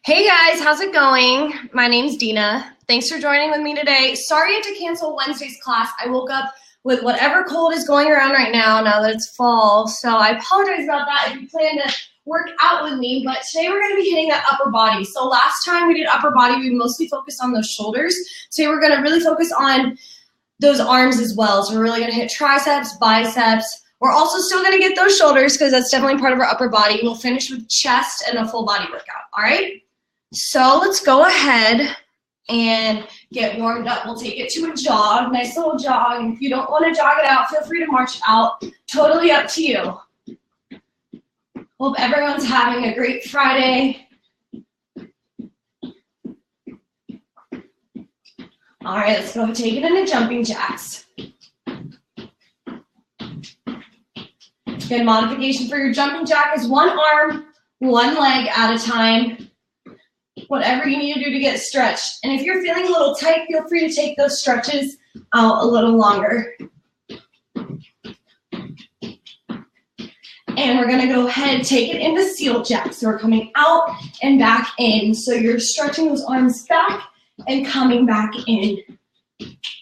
Hey guys, how's it going? My name's Dina. Thanks for joining with me today. Sorry I had to cancel Wednesday's class. I woke up with whatever cold is going around right now that it's fall. So I apologize about that if you plan to work out with me. But today we're going to be hitting that upper body. So last time we did upper body, we mostly focused on those shoulders. Today we're going to really focus on those arms as well. So we're really going to hit triceps, biceps. We're also still going to get those shoulders because that's definitely part of our upper body. We'll finish with chest and a full body workout. All right? So let's go ahead and get warmed up. We'll take it to a jog, nice little jog. And if you don't want to jog it out, feel free to march out. Totally up to you. Hope everyone's having a great Friday. All right, let's go and take it into jumping jacks. Good modification for your jumping jack is one arm, one leg at a time. Whatever you need to do to get stretched. And if you're feeling a little tight, feel free to take those stretches out a little longer. And we're going to go ahead and take it into seal jacks. So we're coming out and back in. So you're stretching those arms back and coming back in.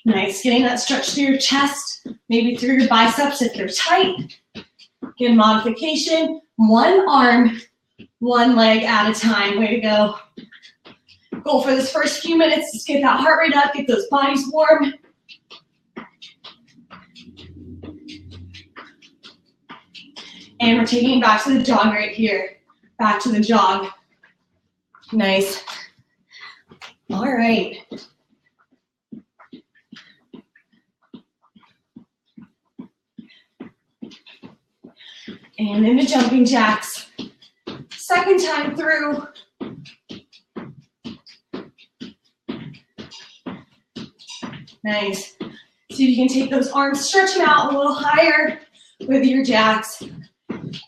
Nice. Getting that stretch through your chest, maybe through your biceps if they're tight. Good modification. One arm, one leg at a time. Way to go. Go for this first few minutes. Just get that heart rate up, get those bodies warm. And we're taking it back to the jog right here. Back to the jog. Nice. All right. And into jumping jacks. Second time through. Nice. So you can take those arms, stretch them out a little higher with your jacks.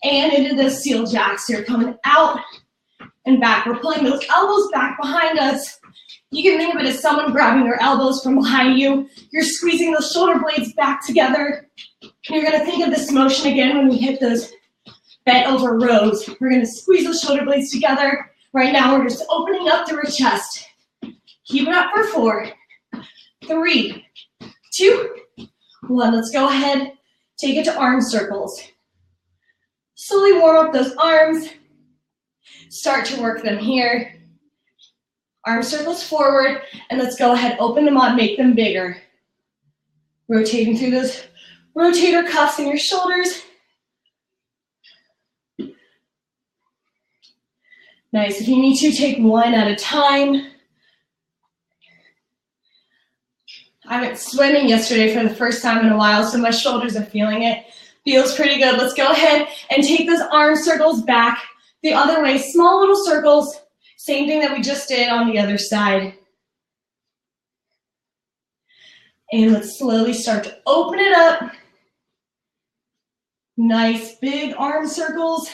And into the seal jacks. So you're coming out and back. We're pulling those elbows back behind us. You can think of it as someone grabbing their elbows from behind you. You're squeezing those shoulder blades back together. And you're going to think of this motion again when we hit those bent over rows. We're going to squeeze those shoulder blades together. Right now we're just opening up through our chest. Keep it up for 4, 3, 2, 1. Let's go ahead, take it to arm circles. Slowly warm up those arms. Start to work them here. Arm circles forward, and let's go ahead, open them up, make them bigger. Rotating through those rotator cuffs in your shoulders. Nice. If you need to, take one at a time. I went swimming yesterday for the first time in a while, so my shoulders are feeling it. Feels pretty good. Let's go ahead and take those arm circles back the other way. Small little circles. Same thing that we just did on the other side. And let's slowly start to open it up. Nice big arm circles.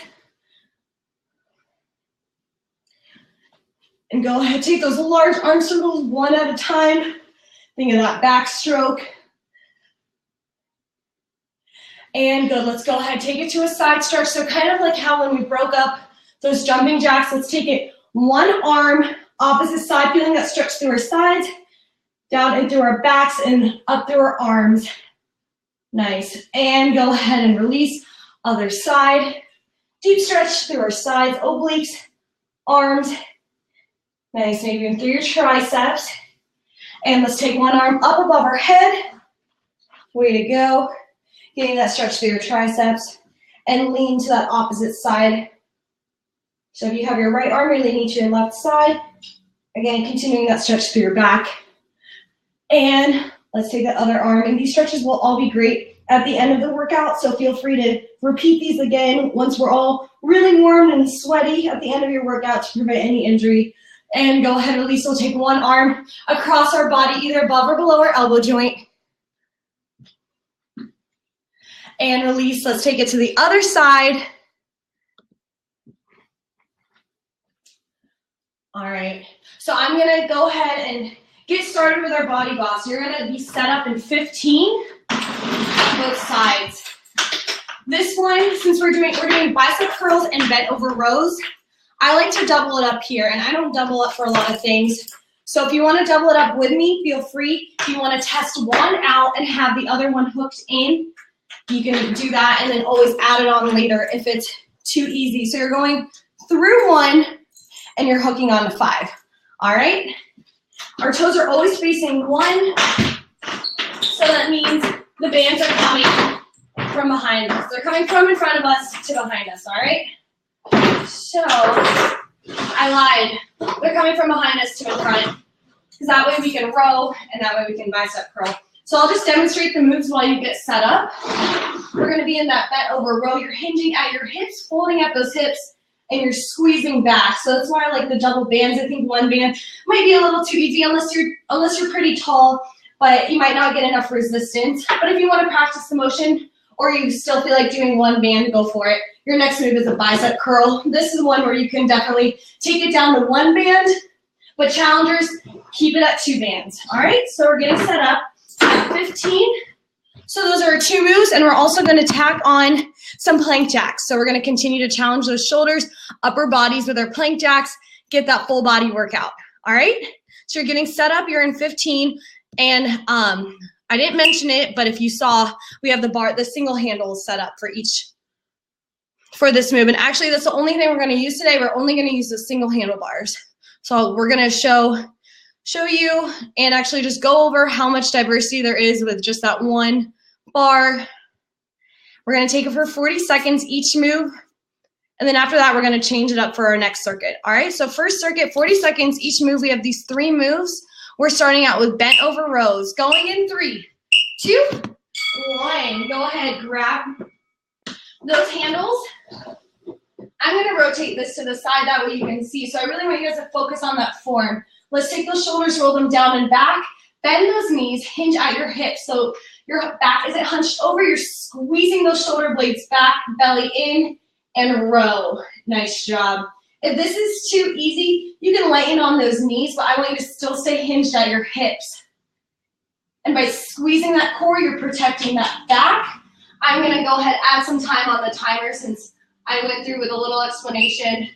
And go ahead, take those large arm circles one at a time. Think of that backstroke. And good, let's go ahead, take it to a side stretch. So kind of like how when we broke up those jumping jacks, let's take it one arm, opposite side, feeling that stretch through our sides, down and through our backs and up through our arms. Nice. And go ahead and release, other side. Deep stretch through our sides, obliques, arms. Nice, maybe even through your triceps. And let's take one arm up above our head. Way to go. Getting that stretch through your triceps. And lean to that opposite side. So if you have your right arm, you're leaning to your left side. Again, continuing that stretch through your back. And let's take that other arm. And these stretches will all be great at the end of the workout. So feel free to repeat these again once we're all really warm and sweaty at the end of your workout to prevent any injury. And go ahead and release. We'll take one arm across our body, either above or below our elbow joint. And release. Let's take it to the other side. All right. So I'm going to go ahead and get started with our BodyBoss. You're going to be set up in 15 on both sides. This one, since we're doing bicep curls and bent over rows, I like to double it up here, and I don't double up for a lot of things. So if you want to double it up with me, feel free. If you want to test one out and have the other one hooked in, you can do that and then always add it on later if it's too easy. So you're going through one and you're hooking on to 5. All right? Our toes are always facing one. So that means the bands are coming from behind us. They're coming from in front of us to behind us, all right? So, I lied. They're coming from behind us to in front, because that way we can row, and that way we can bicep curl. So I'll just demonstrate the moves while you get set up. We're going to be in that bent over row. You're hinging at your hips, folding at those hips, and you're squeezing back. So that's why I like the double bands. I think one band might be a little too easy unless you're pretty tall, but you might not get enough resistance. But if you want to practice the motion, or you still feel like doing one band, go for it. Your next move is a bicep curl. This is one where you can definitely take it down to 1 band, but challengers, keep it at 2 bands. All right, so we're getting set up at 15. So those are our 2 moves, and we're also going to tack on some plank jacks. So we're going to continue to challenge those shoulders, upper bodies with our plank jacks, get that full body workout. All right, so you're getting set up. You're in 15, and I didn't mention it, but if you saw, we have the single handle set up for this move. And actually, that's the only thing we're going to use today. We're only going to use the single handlebars. So we're going to show you and actually just go over how much diversity there is with just that one bar. We're going to take it for 40 seconds each move. And then after that, we're going to change it up for our next circuit. All right, so first circuit, 40 seconds each move. We have these 3 moves. We're starting out with bent over rows. Going in 3, 2, 1. Go ahead, grab those handles. I'm going to rotate this to the side, that way you can see. So I really want you guys to focus on that form. Let's take those shoulders, roll them down and back. Bend those knees, hinge at your hips. So your back isn't hunched over. You're squeezing those shoulder blades back, belly in, and row. Nice job. If this is too easy, you can lighten on those knees, but I want you to still stay hinged at your hips. And by squeezing that core, you're protecting that back. I'm going to go ahead and add some time on the timer since I went through with a little explanation.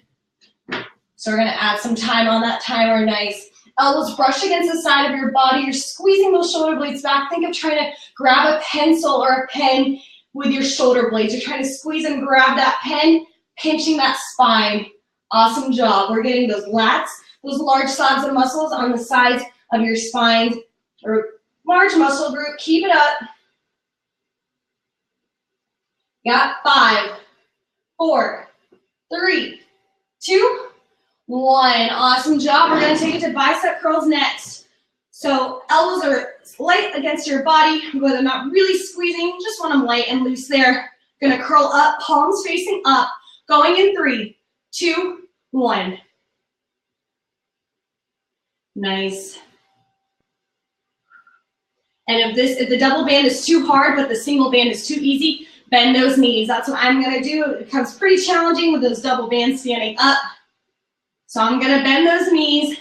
So we're going to add some time on that timer. Nice. Elbows brush against the side of your body. You're squeezing those shoulder blades back. Think of trying to grab a pencil or a pen with your shoulder blades. You're trying to squeeze and grab that pen, pinching that spine. Awesome job. We're getting those lats, those large slabs of muscles on the sides of your spine, or large muscle group. Keep it up. Got 5, 4, 3, 2, 1. Awesome job. We're going to take it to bicep curls next. So elbows are light against your body, but they're not really squeezing. Just want them light and loose there. Going to curl up, palms facing up. Going in 3, 2, 1. Nice. And if the double band is too hard, but the single band is too easy, bend those knees. That's what I'm going to do. It becomes pretty challenging with those double bands standing up. So I'm going to bend those knees.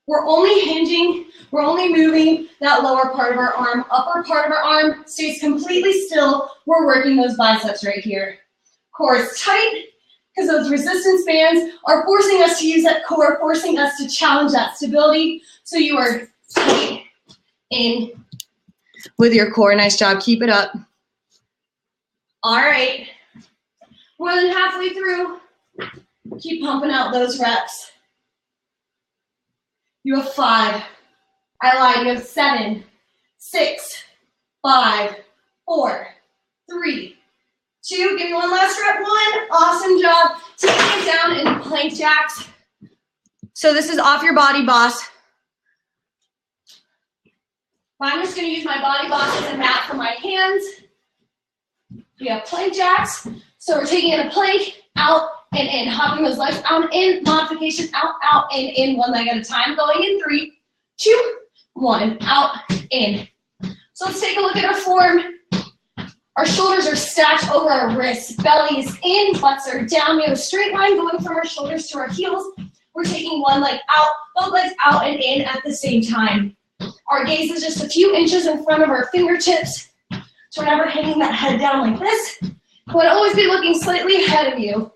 We're only hinging. We're only moving that lower part of our arm. Upper part of our arm stays completely still. We're working those biceps right here. Core is tight, because those resistance bands are forcing us to use that core, forcing us to challenge that stability. So you are tight in with your core. Nice job. Keep it up. All right. More than halfway through. Keep pumping out those reps. You have 5. I lied. You have 7, 6, 5, 4, 3, 2. Give me one last rep. 1. Awesome job. Taking it down in plank jacks. So this is off your BodyBoss. I'm just going to use my BodyBoss as a mat for my hands. We have plank jacks. So we're taking in a plank, out and in, hopping those legs out and in, modification, out and in, one leg at a time. Going in 3, 2, 1, out, in. So let's take a look at our form. Our shoulders are stacked over our wrists. Belly is in, butts are down. We have a straight line going from our shoulders to our heels. We're taking one leg out, both legs out and in at the same time. Our gaze is just a few inches in front of our fingertips. So we're never hanging that head down like this. We want to always be looking slightly ahead of you.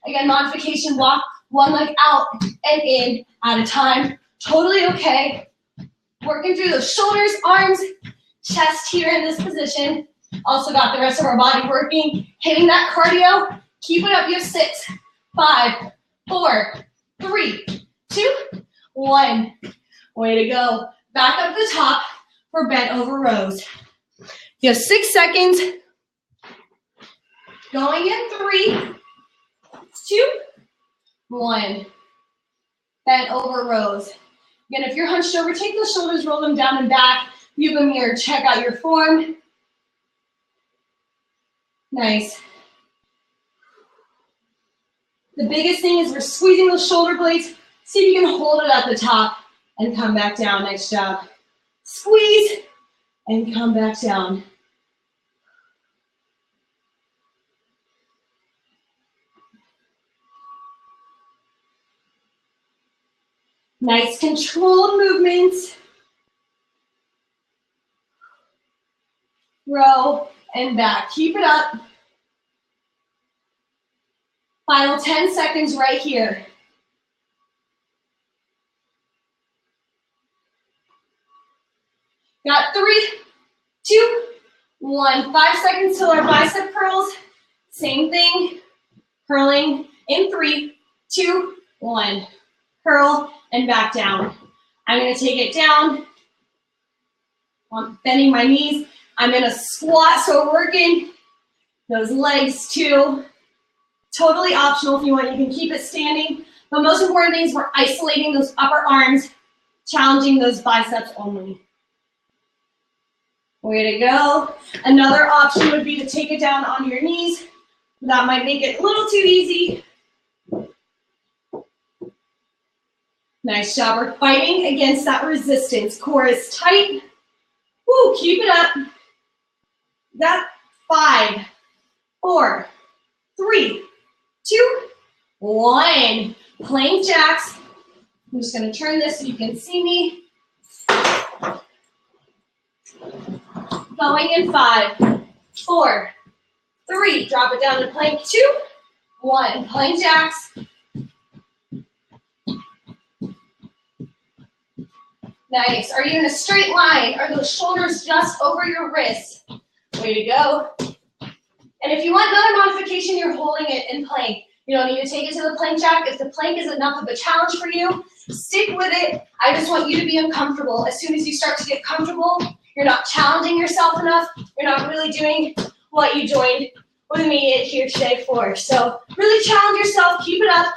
Again, modification, walk one leg out and in at a time. Totally okay. Working through those shoulders, arms, chest here in this position. Also got the rest of our body working, hitting that cardio. Keep it up, you have 6, 5, 4, 3, 2, 1. Way to go. Back up the top for bent over rows. You have 6 seconds. Going in 3, 2, 1. Bent over rows. Again, if you're hunched over, take those shoulders, roll them down and back. You have a mirror, check out your form. Nice. The biggest thing is we're squeezing those shoulder blades. See if you can hold it at the top and come back down. Nice job. Squeeze and come back down. Nice controlled movements. Row and back. Keep it up. Final 10 seconds right here. Got 3, 2, 1. 5 seconds till our bicep curls. Same thing. Curling in 3, 2, 1. Curl and back down. I'm going to take it down. I'm bending my knees. I'm in a squat, so we're working those legs too. Totally optional if you want. You can keep it standing. But most important thing is we're isolating those upper arms, challenging those biceps only. Way to go. Another option would be to take it down on your knees. That might make it a little too easy. Nice job. We're fighting against that resistance. Core is tight. Woo, keep it up. Got 5, 4, 3, 2, 1. Plank jacks. I'm just going to turn this so you can see me. Going in 5, 4, 3. Drop it down to plank 2, 1. Plank jacks. Nice. Are you in a straight line? Are those shoulders just over your wrists? Way to go. And if you want another modification, you're holding it in plank. You don't need to take it to the plank jack. If the plank is enough of a challenge for you, stick with it. I just want you to be uncomfortable. As soon as you start to get comfortable, you're not challenging yourself enough. You're not really doing what you joined with me here today for. So really challenge yourself. Keep it up.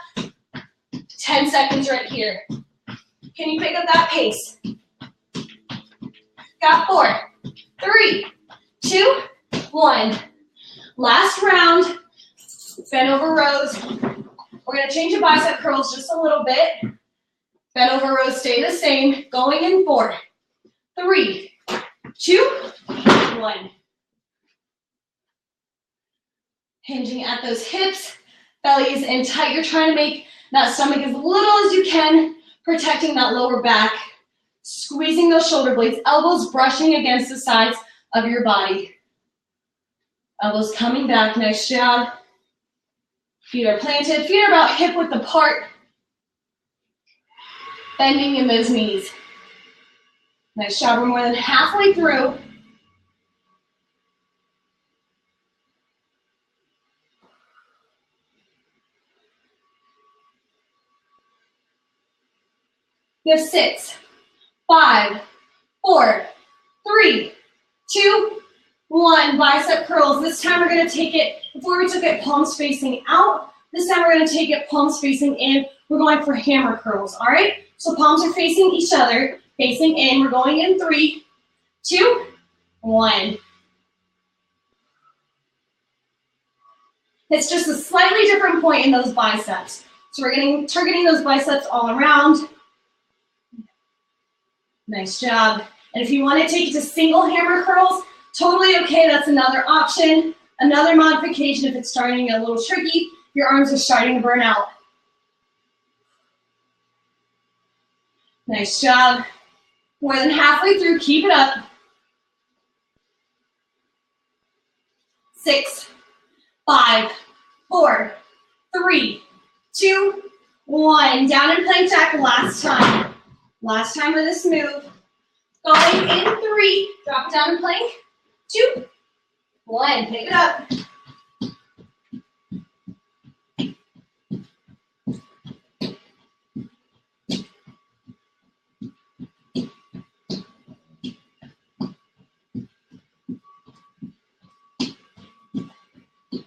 10 seconds right here. Can you pick up that pace? Got 4, 3, 2, 1. Last round. Bent over rows. We're going to change the bicep curls just a little bit. Bent over rows stay the same. Going in 4, 3, 2, 1. Hinging at those hips. Belly is in tight. You're trying to make that stomach as little as you can. Protecting that lower back, squeezing those shoulder blades, elbows brushing against the sides of your body. Elbows coming back, nice job. Feet are planted, feet are about hip width apart. Bending in those knees. Nice job, we're more than halfway through. You have 6, 5, 4, 3, 2, 1. Bicep curls. This time we're going to take it, before we took it palms facing out, this time we're going to take it palms facing in. We're going for hammer curls, all right? So palms are facing each other, facing in. We're going in 3, 2, 1. It's just a slightly different point in those biceps. So we're targeting those biceps all around. Nice job. And if you want to take it to single hammer curls, totally okay. That's another option. Another modification if it's starting to get a little tricky, your arms are starting to burn out. Nice job. More than halfway through, keep it up. 6, 5, 4, 3, 2, 1. Down in plank jack, last time. Last time of this move. Going in 3, drop it down in plank. 2, 1, pick it up.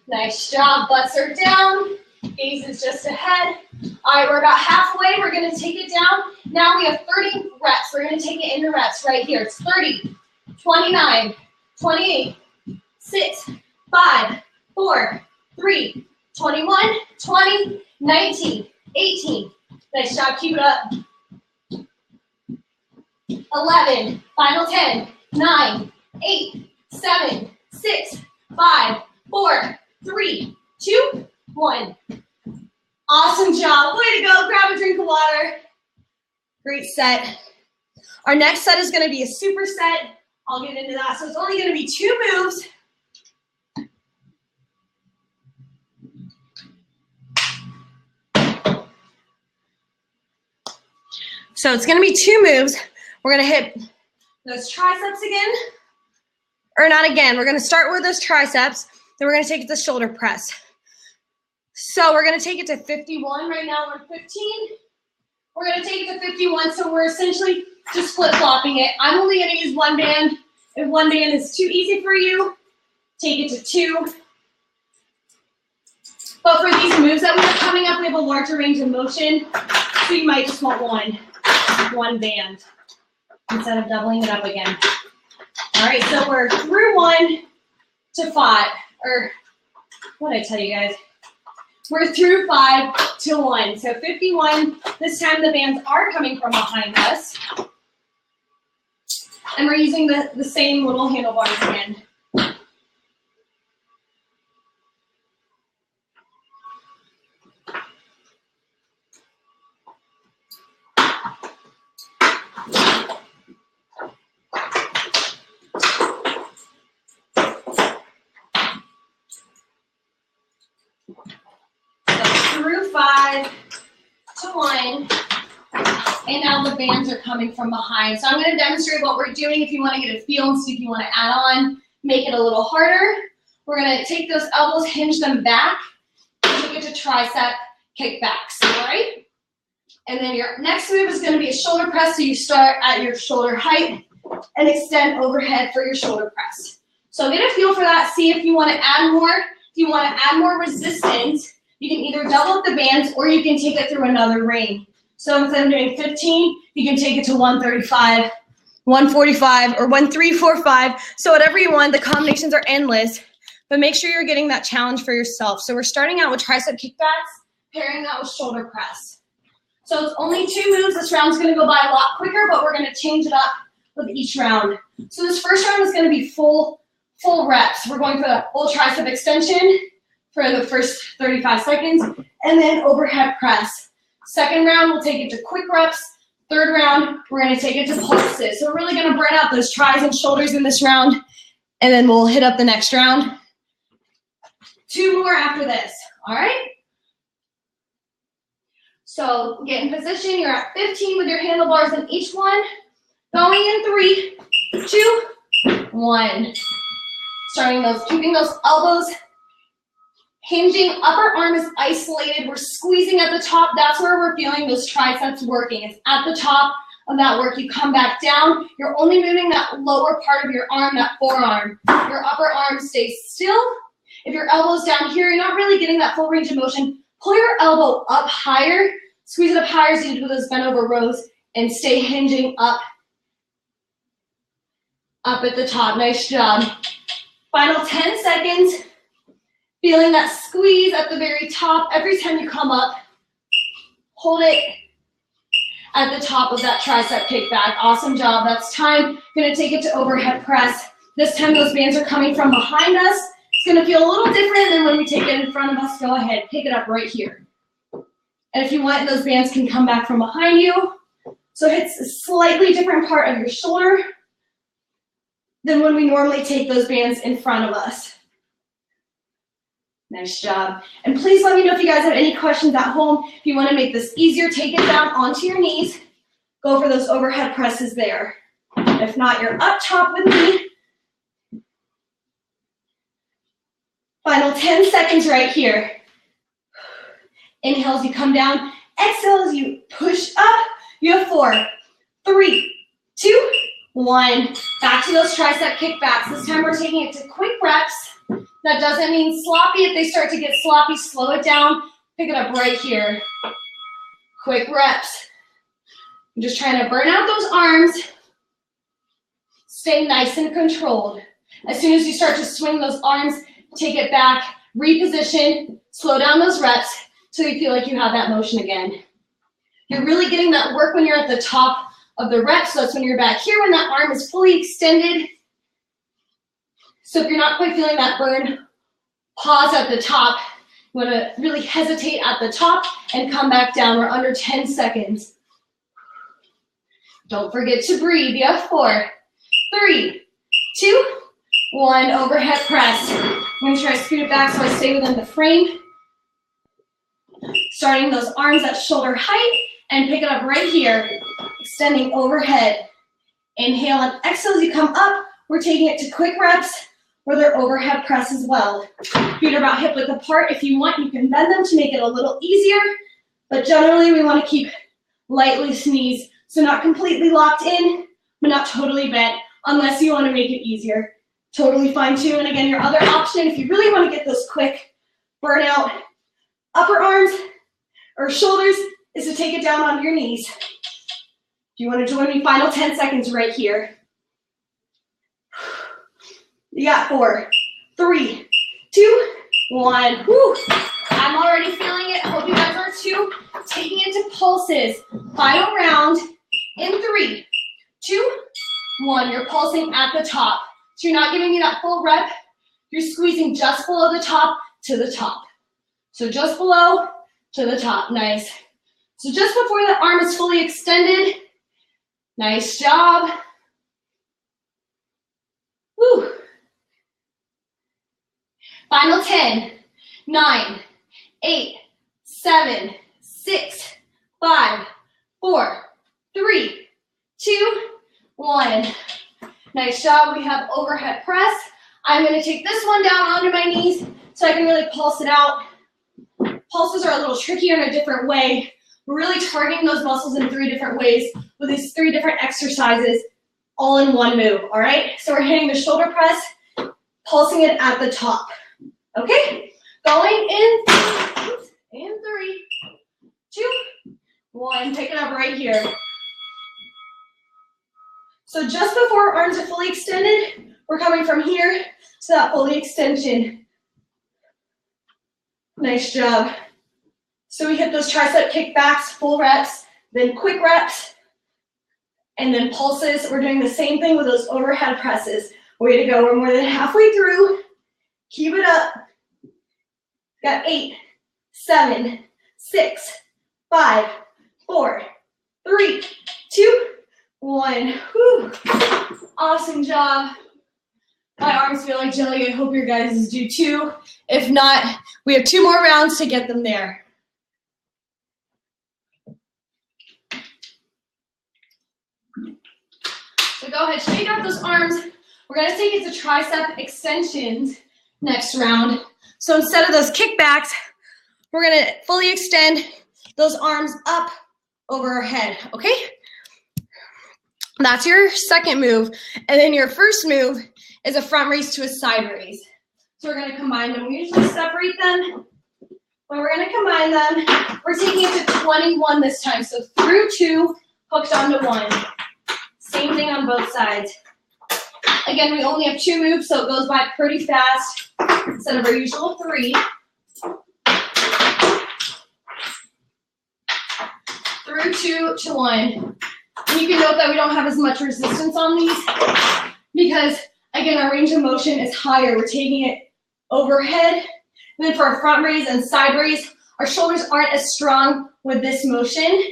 Nice job, butts are down, gaze is just ahead. All right, we're about halfway, we're gonna take it down. Now we have 30 reps, we're gonna take it into reps right here. It's 30, 29, 28, 6, 5, 4, 3, 21, 20, 19, 18. Nice job, keep it up. 11, final 10, 9, 8, 7, 6, 5, 4, 3, 2, 1. Awesome job. Way to go. Grab a drink of water. Great set. Our next set is going to be a superset. I'll get into that. So it's only going to be 2 moves. So it's going to be 2 moves. We're going to hit those triceps again. Or not again. We're going to start with those triceps. Then we're going to take it to shoulder press. So we're going to take it to 51. Right now we're 15. We're going to take it to 51. So we're essentially just flip-flopping it. I'm only going to use 1 band. If 1 band is too easy for you, take it to 2. But for these moves that we have coming up, we have a larger range of motion. So you might just want one band instead of doubling it up again. All right, so we're through 1 to 5. Or what did I tell you guys? We're through 5 to 1. So 51, this time the bands are coming from behind us. And we're using the same little handlebars again. Through 5 to 1, and now the bands are coming from behind. So I'm going to demonstrate what we're doing. If you want to get a feel and see if you want to add on, make it a little harder. We're going to take those elbows, hinge them back, and take it to tricep kickbacks, all right? And then your next move is going to be a shoulder press, so you start at your shoulder height and extend overhead for your shoulder press. So get a feel for that, see if you want to add more. If you want to add more resistance, you can either double up the bands or you can take it through another ring. So instead of doing 15, you can take it to 135, 145, or 1345. So whatever you want, the combinations are endless, but make sure you're getting that challenge for yourself. So we're starting out with tricep kickbacks, pairing that with shoulder press. So it's only 2 moves. This round's gonna go by a lot quicker, but we're gonna change it up with each round. So this first round is gonna be full reps. We're going for the full tricep extension for the first 35 seconds, and then overhead press. Second round, we'll take it to quick reps. Third round, we're gonna take it to pulses. So we're really gonna burn out those tris and shoulders in this round, and then we'll hit up the next round. 2 more after this, all right? So get in position, you're at 15 with your handlebars in each one. Going in 3, 2, 1. Starting those, keeping those elbows hinging, upper arm is isolated. We're squeezing at the top. That's where we're feeling those triceps working. It's at the top of that work. You come back down. You're only moving that lower part of your arm, that forearm. Your upper arm stays still. If your elbow's down here, you're not really getting that full range of motion. Pull your elbow up higher. Squeeze it up higher as you do those bent over rows and stay hinging up at the top. Nice job. Final 10 seconds. Feeling that squeeze at the very top. Every time you come up, hold it at the top of that tricep kickback. Awesome job. That's time. Gonna take it to overhead press. This time those bands are coming from behind us. It's gonna feel a little different than when we take it in front of us. Go ahead, pick it up right here. And if you want, those bands can come back from behind you. So it's a slightly different part of your shoulder than when we normally take those bands in front of us. Nice job. And please let me know if you guys have any questions at home. If you want to make this easier, take it down onto your knees. Go for those overhead presses there. If not, you're up top with me. Final 10 seconds right here. Inhale as you come down. Exhale as you push up. You have 4, 3, 2, 1. Back to those tricep kickbacks. This time we're taking it to quick reps. That doesn't mean sloppy. If they start to get sloppy, slow it down. Pick it up right here. Quick reps. I'm just trying to burn out those arms. Stay nice and controlled. As soon as you start to swing those arms, take it back, reposition, slow down those reps so you feel like you have that motion again. You're really getting that work when you're at the top of the rep, so that's when you're back here when that arm is fully extended. So if you're not quite feeling that burn, pause at the top. You want to really hesitate at the top and come back down. We're under 10 seconds. Don't forget to breathe. You have 4, 3, 2, 1. Overhead press. I'm going to try to scoot it back so I stay within the frame. Starting those arms at shoulder height and pick it up right here. Extending overhead. Inhale and exhale as you come up. We're taking it to quick reps where they're overhead press as well. Feet are about hip width apart. If you want, you can bend them to make it a little easier, but generally we want to keep light loose knees, so not completely locked in, but not totally bent, unless you want to make it easier. Totally fine too. And again, your other option, if you really want to get those quick burnout upper arms or shoulders, is to take it down onto your knees. Do you want to join me? Final 10 seconds right here. You got 4, 3, 2, 1. Woo. I'm already feeling it. Hope you guys are too. Taking it to pulses. Final round in 3, 2, 1. You're pulsing at the top. So you're not giving me that full rep. You're squeezing just below the top to the top. So just below to the top. Nice. So just before the arm is fully extended. Nice job. Woo. Final 10, 9, 8, 7, 6, 5, 4, 3, 2, 1. Nice job. We have overhead press. I'm going to take this one down onto my knees so I can really pulse it out. Pulses are a little trickier in a different way. We're really targeting those muscles in 3 different ways with these 3 different exercises all in one move, all right? So we're hitting the shoulder press, pulsing it at the top. Okay, going in 3, 2, 1. Pick it up right here. So just before our arms are fully extended, we're coming from here to that fully extension. Nice job. So we hit those tricep kickbacks, full reps, then quick reps, and then pulses. We're doing the same thing with those overhead presses. Way to go. We're more than halfway through. Keep it up. Got 8, 7, 6, 5, 4, 3, 2, 1. Whew. Awesome job. My arms feel like jelly. I hope your guys do too. If not, we have 2 more rounds to get them there. So go ahead, shake out those arms. We're going to take it to tricep extensions next round. So instead of those kickbacks, we're going to fully extend those arms up over our head, okay? That's your second move. And then your first move is a front raise to a side raise. So we're going to combine them. We usually separate them, but we're going to combine them. We're taking it to 21 this time. So through 2, hooked onto 1. Same thing on both sides. Again, we only have 2 moves, so it goes by pretty fast instead of our usual 3. Through 2 to 1. And you can note that we don't have as much resistance on these because, again, our range of motion is higher. We're taking it overhead. And then for our front raise and side raise, our shoulders aren't as strong with this motion,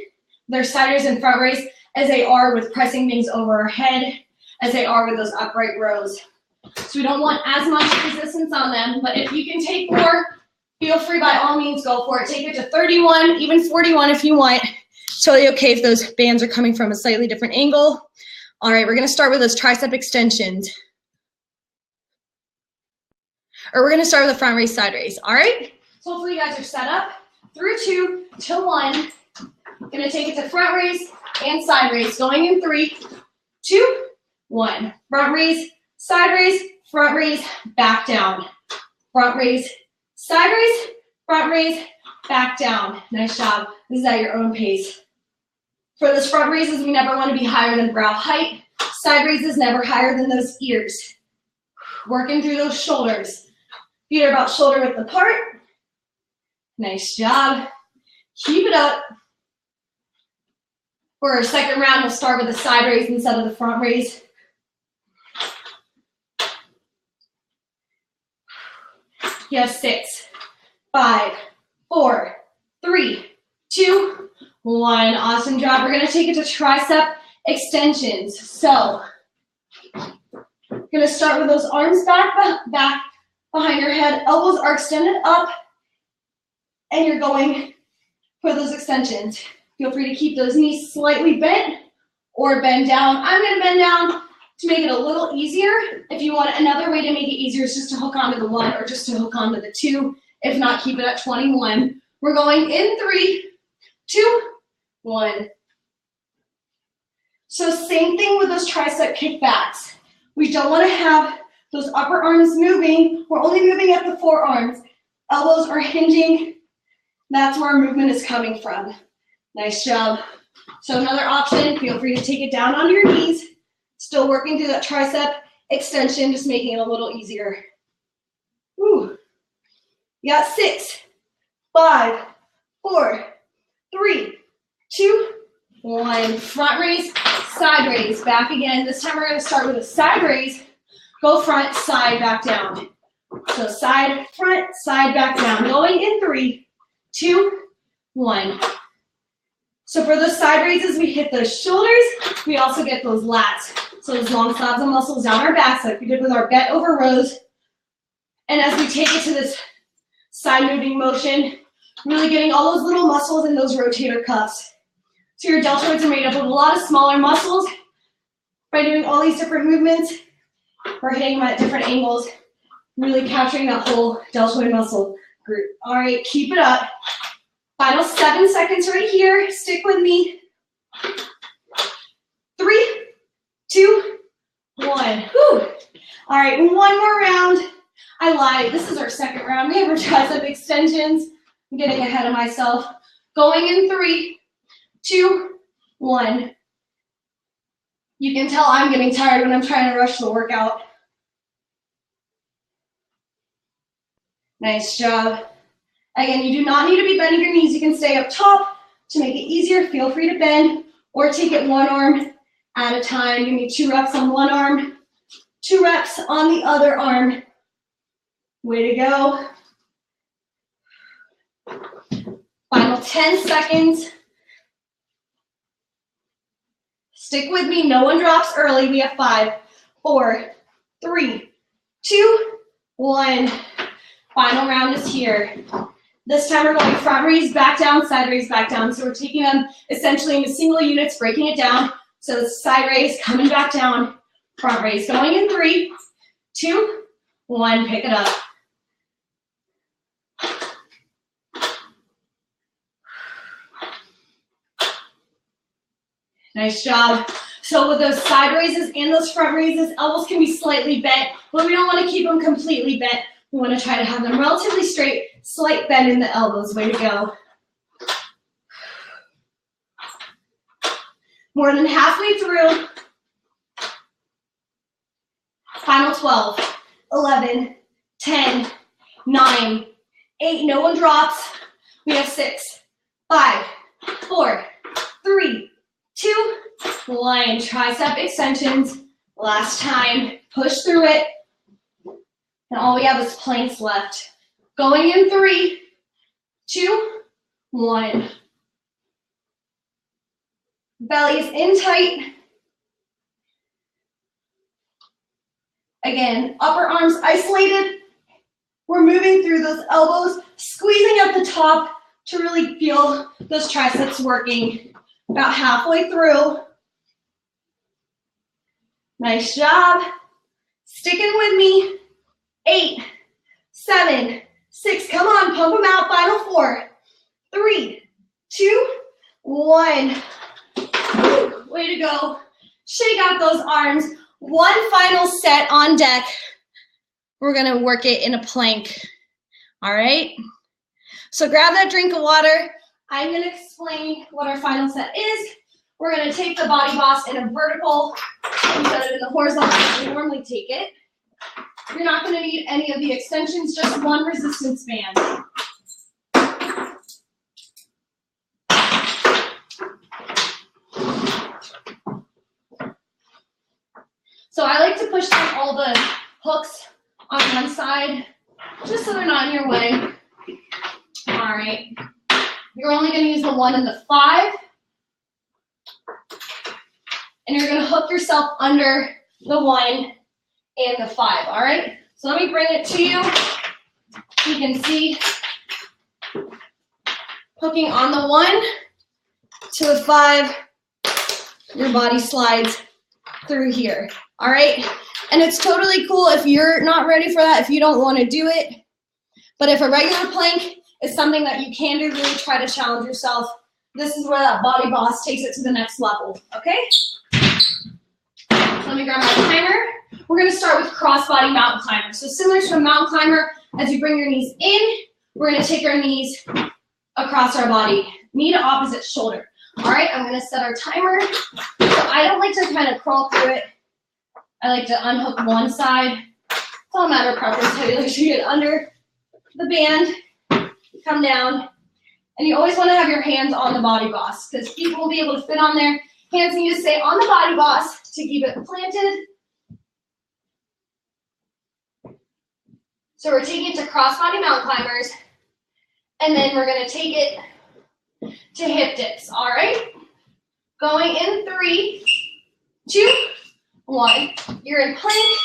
their side raise and front raise, as they are with pressing things over our head, as they are with those upright rows. So we don't want as much resistance on them, but if you can take more, Feel free, by all means, go for it. Take it to 31, even 41 if you want. It's totally okay if those bands are coming from a slightly different angle. All right, we're gonna start with those tricep extensions. Or we're gonna start with a front raise, side raise, all right? So hopefully you guys are set up. Through 2 to 1. Gonna take it to front raise and side raise. Going in 3, 2, 1. Front raise, front raise, back down. Front raise, side raise, front raise, back down. Nice job. This is at your own pace. For those front raises, we never want to be higher than brow height. Side raises, never higher than those ears. Working through those shoulders. Feet are about shoulder width apart. Nice job. Keep it up. For our second round, we'll start with the side raise instead of the front raise. You have 6, 5, 4, 3, 2, 1. Awesome job. We're going to take it to tricep extensions. So, we're going to start with those arms back behind your head. Elbows are extended up, and you're going for those extensions. Feel free to keep those knees slightly bent or bend down. I'm going to bend down to make it a little easier. If you want another way to make it easier is just to hook onto the 1 or just to hook onto the 2. If not, keep it at 21. We're going in 3, 2, 1. So same thing with those tricep kickbacks. We don't want to have those upper arms moving. We're only moving at the forearms. Elbows are hinging. That's where our movement is coming from. Nice job. So another option, feel free to take it down onto your knees. Still working through that tricep extension, just making it a little easier. Woo. You got 6, 5, 4, 3, 2, 1. Front raise, side raise. Back again. This time we're going to start with a side raise. Go front, side, back down. So side, front, side, back down. Going in 3, 2, 1. So for those side raises, we hit those shoulders. We also get those lats. So those long slabs of muscles down our backs like we did with our bent over rows. And as we take it to this side moving motion, really getting all those little muscles in those rotator cuffs. So your deltoids are made up of a lot of smaller muscles. By doing all these different movements, we're hitting them at different angles, really capturing that whole deltoid muscle group. All right, keep it up. Final 7 seconds right here. Stick with me. 3, 2, 1. Whew. All right, one more round. I lied. This is our second round. We have our tricep extensions. I'm getting ahead of myself. Going in 3, 2, 1. You can tell I'm getting tired when I'm trying to rush the workout. Nice job. Again, you do not need to be bending your knees. You can stay up top to make it easier. Feel free to bend or take it one arm at a time. Give me 2 reps on one arm, 2 reps on the other arm. Way to go. Final 10 seconds. Stick with me. No one drops early. We have 5, 4, 3, 2, 1. Final round is here. This time we're going front raise, back down, side raise, back down. So we're taking them essentially into single units, breaking it down. So it's side raise, coming back down, front raise. Going in 3, 2, 1, pick it up. Nice job. So with those side raises and those front raises, elbows can be slightly bent, but we don't want to keep them completely bent. We want to try to have them relatively straight, slight bend in the elbows. Way to go. More than halfway through. Final 12, 11, 10, 9, 8. No one drops. We have 6, 5, 4, 3, 2, 1. Tricep extensions. Last time. Push through it. And all we have is planks left. Going in 3, 2, 1. Belly's in tight. Again, upper arms isolated. We're moving through those elbows squeezing at the top to really feel those triceps working. About halfway through. Nice job. Sticking with me. 8, 7, 6. Come on, pump them out. Final 4, 3, 2, 1. Way to go. Shake out those arms. One final set on deck. We're gonna work it in a plank. All right? So grab that drink of water. I'm gonna explain what our final set is. We're gonna take the BodyBoss in a vertical instead of in the horizontal as we normally take it. You're not gonna need any of the extensions, just one resistance band. So I like to push down all the hooks on one side, just so they're not in your way. All right. You're only going to use the 1 and the 5. And you're going to hook yourself under the 1 and the 5, all right? So let me bring it to you. You can see hooking on the 1 to the 5, your body slides through here, all right? And it's totally cool if you're not ready for that, if you don't want to do it. But if a regular plank is something that you can do, really try to challenge yourself. This is where that BodyBoss takes it to the next level, okay? So let me grab my timer. We're gonna start with crossbody mountain climber. So similar to a mountain climber, as you bring your knees in, we're gonna take our knees across our body, knee to opposite shoulder. All right, I'm gonna set our timer. So I don't like to kind of crawl through it. I like to unhook one side. It's all a matter of preference how you like to get under the band. Come down, and you always want to have your hands on the BodyBoss because people will be able to fit on there. Hands need to stay on the BodyBoss to keep it planted. So we're taking it to crossbody mountain climbers, and then we're going to take it to hip dips, all right? Going in 3, 2, 1. You're in plank.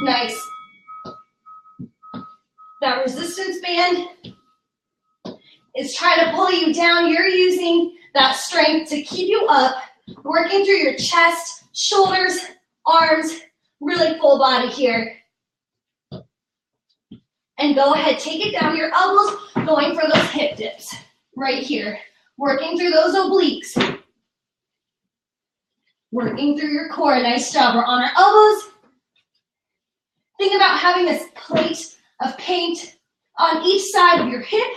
Nice. That resistance band is trying to pull you down. You're using that strength to keep you up, working through your chest, shoulders, arms, really full body here. And go ahead, take it down to your elbows, going for those hip dips right here. Working through those obliques. Working through your core. Nice job. We're on our elbows. Think about having this plate of paint on each side of your hip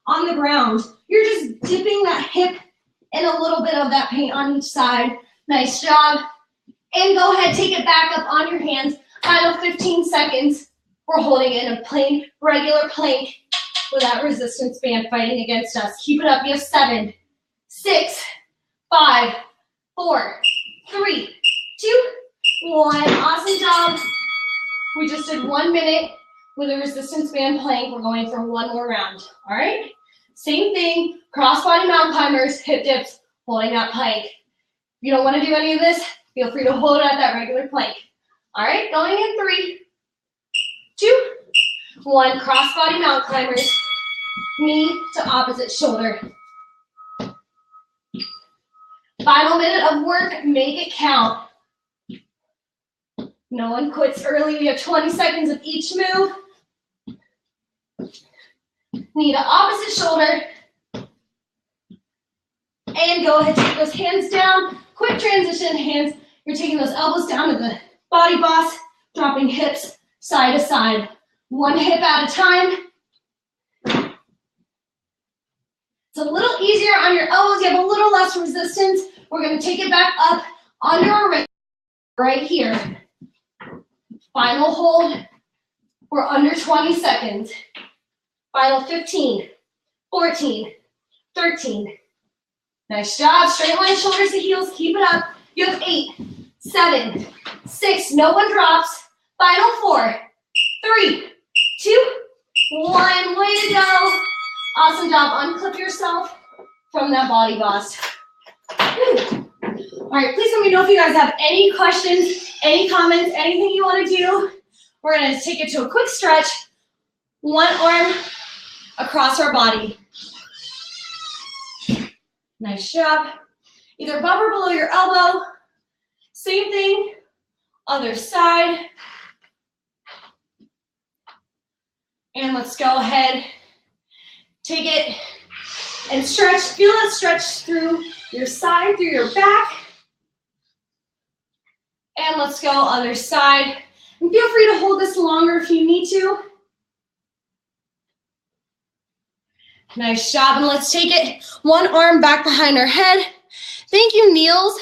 on the ground. You're just dipping that hip in a little bit of that paint on each side. Nice job. And go ahead, take it back up on your hands. Final 15 seconds. We're holding it in a plain, regular plank with that resistance band fighting against us. Keep it up. You have 7, 6, 5, 4, 3, 2, 1. Awesome job. We just did 1 minute with a resistance band plank. We're going for one more round. All right? Same thing. Crossbody mountain climbers, hip dips, holding that plank. If you don't want to do any of this, feel free to hold it at that regular plank. All right? Going in 3, 2, 1. Crossbody mountain climbers, knee to opposite shoulder. Final minute of work, make it count. No one quits early. We have 20 seconds of each move. Knee to opposite shoulder. And go ahead, take those hands down. Quick transition, hands. You're taking those elbows down to the BodyBoss, dropping hips side to side. One hip at a time. It's a little easier on your elbows. You have a little less resistance. We're going to take it back up under our wrist right here. Final hold. We're under 20 seconds. Final 15, 14, 13. Nice job. Straight line shoulders to heels. Keep it up. You have 8, 7, 6. No one drops. Final 4, 3, 2, 1. Way to go. Awesome job. Unclip yourself from that BodyBoss. All right, please let me know if you guys have any questions, any comments, anything you want to do. We're going to take it to a quick stretch. One arm across our body. Nice job. Either above or below your elbow. Same thing, other side. And let's go ahead, take it and stretch. Feel that stretch through your side, through your back. And let's go other side. And feel free to hold this longer if you need to. Nice job, and let's take it one arm back behind our head. Thank you, Niels.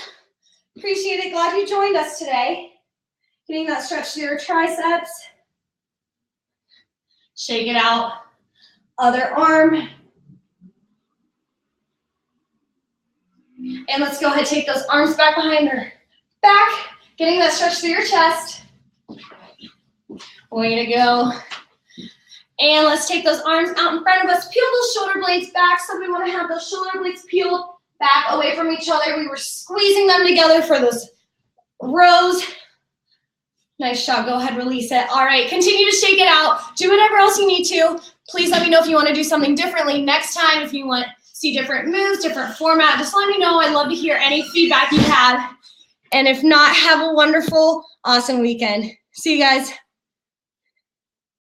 Appreciate it, glad you joined us today. Getting that stretch through your triceps. Shake it out, other arm. And let's go ahead, take those arms back behind our back, getting that stretch through your chest. Way to go. And let's take those arms out in front of us. Peel those shoulder blades back. So we want to have those shoulder blades peeled back away from each other. We were squeezing them together for those rows. Nice job. Go ahead, release it. All right, continue to shake it out. Do whatever else you need to. Please let me know if you want to do something differently next time. If you want to see different moves, different format, just let me know. I'd love to hear any feedback you have. And if not, have a wonderful, awesome weekend. See you guys.